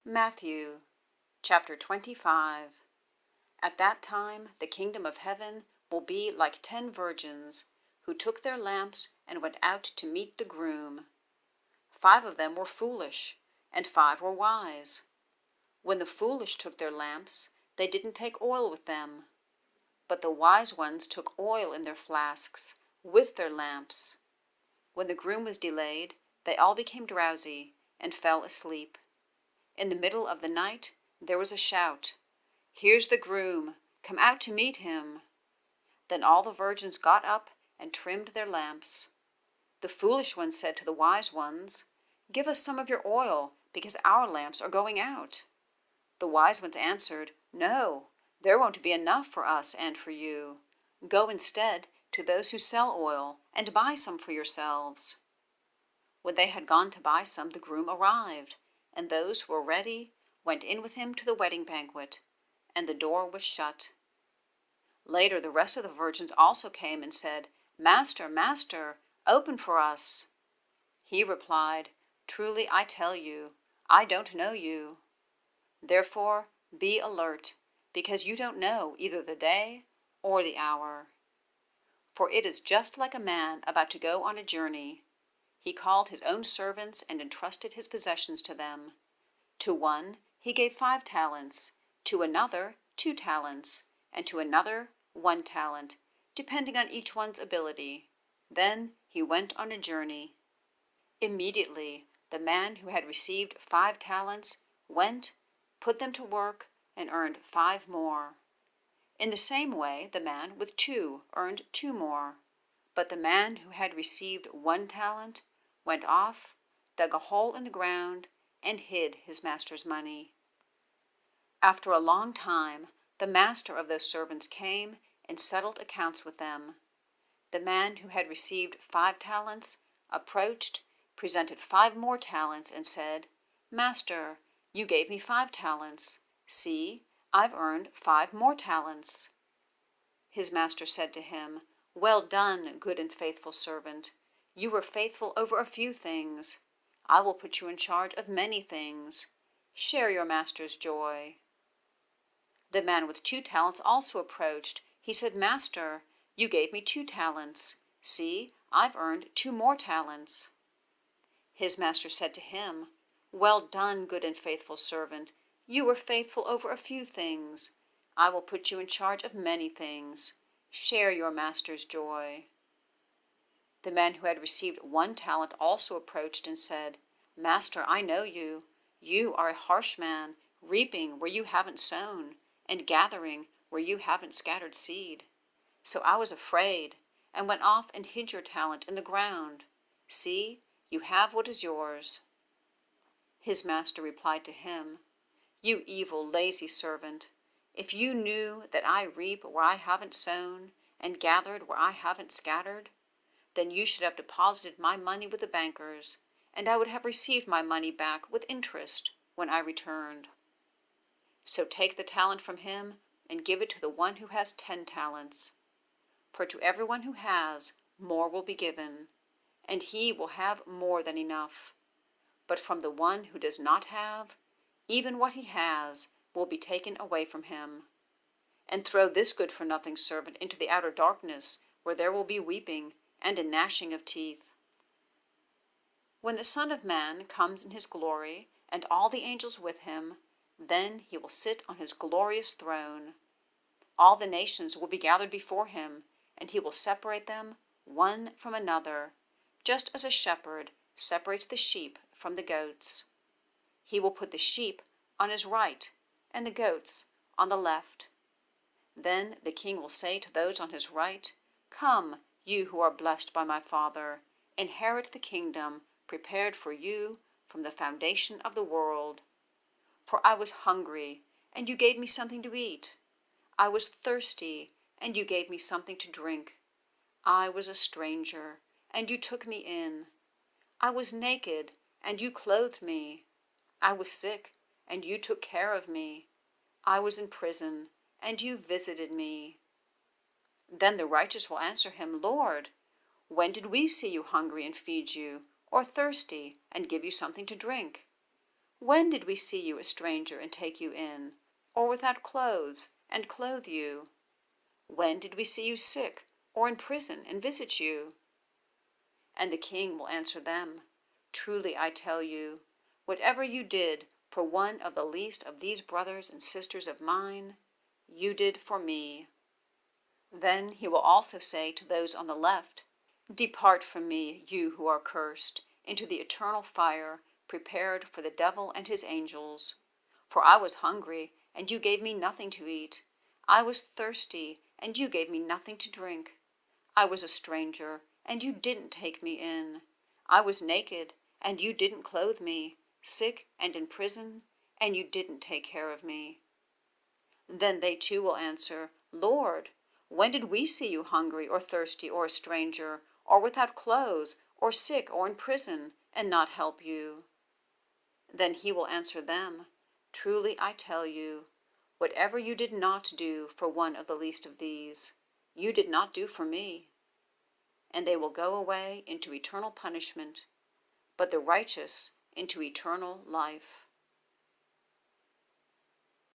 Matthew, chapter 25. At that time the kingdom of heaven will be like 10 virgins who took their lamps and went out to meet the groom. 5 of them were foolish, and 5 were wise. When the foolish took their lamps, they didn't take oil with them. But the wise ones took oil in their flasks with their lamps. When the groom was delayed, they all became drowsy and fell asleep. In the middle of the night there was a shout, "Here's the groom! Come out to meet him!" Then all the virgins got up and trimmed their lamps. The foolish ones said to the wise ones, "Give us some of your oil, because our lamps are going out." The wise ones answered, "No, there won't be enough for us and for you. Go instead to those who sell oil and buy some for yourselves." When they had gone to buy some, the groom arrived, and those who were ready went in with him to the wedding banquet, and the door was shut. Later the rest of the virgins also came and said, "Master, Master, open for us." He replied, "Truly I tell you, I don't know you. Therefore be alert, because you don't know either the day or the hour." For it is just like a man about to go on a journey. He called his own servants and entrusted his possessions to them. To one he gave 5 talents, to another 2 talents, and to another 1 talent, depending on each one's ability. Then he went on a journey. Immediately the man who had received 5 talents went, put them to work, and earned 5 more. In the same way the man with 2 earned 2 more. But the man who had received 1 talent went off, dug a hole in the ground, and hid his master's money. After a long time, the master of those servants came and settled accounts with them. The man who had received 5 talents approached, presented 5 more talents, and said, "Master, you gave me 5 talents. See, I've earned 5 more talents." His master said to him, "Well done, good and faithful servant. You were faithful over a few things. I will put you in charge of many things. Share your master's joy." The man with 2 talents also approached. He said, "Master, you gave me 2 talents. See, I've earned 2 more talents." His master said to him, "Well done, good and faithful servant. You were faithful over a few things. I will put you in charge of many things. Share your master's joy." The man who had received 1 talent also approached and said, "Master, I know you. You are a harsh man, reaping where you haven't sown, and gathering where you haven't scattered seed. So I was afraid, and went off and hid your talent in the ground. See, you have what is yours." His master replied to him, "You evil, lazy servant. If you knew that I reap where I haven't sown, and gathered where I haven't scattered, then you should have deposited my money with the bankers, and I would have received my money back with interest when I returned. So take the talent from him and give it to the one who has 10 talents. For to everyone who has, more will be given, and he will have more than enough. But from the one who does not have, even what he has will be taken away from him. And throw this good-for-nothing servant into the outer darkness, where there will be weeping and a gnashing of teeth. When the Son of Man comes in his glory, and all the angels with him, then he will sit on his glorious throne. All the nations will be gathered before him, and he will separate them one from another, just as a shepherd separates the sheep from the goats. He will put the sheep on his right, and the goats on the left. Then the king will say to those on his right, "Come, you who are blessed by my Father, inherit the kingdom prepared for you from the foundation of the world. For I was hungry, and you gave me something to eat. I was thirsty, and you gave me something to drink. I was a stranger, and you took me in. I was naked, and you clothed me. I was sick, and you took care of me. I was in prison, and you visited me." Then the righteous will answer him, "Lord, when did we see you hungry and feed you, or thirsty and give you something to drink? When did we see you a stranger and take you in, or without clothes and clothe you? When did we see you sick or in prison and visit you?" And the king will answer them, "Truly I tell you, whatever you did for one of the least of these brothers and sisters of mine, you did for me." Then he will also say to those on the left, "Depart from me, you who are cursed, into the eternal fire prepared for the devil and his angels. For I was hungry, and you gave me nothing to eat. I was thirsty, and you gave me nothing to drink. I was a stranger, and you didn't take me in. I was naked, and you didn't clothe me, sick and in prison, and you didn't take care of me." Then they too will answer, "Lord, when did we see you hungry or thirsty or a stranger, or without clothes, or sick or in prison, and not help you?" Then he will answer them, "Truly I tell you, whatever you did not do for one of the least of these, you did not do for me." And they will go away into eternal punishment, but the righteous into eternal life.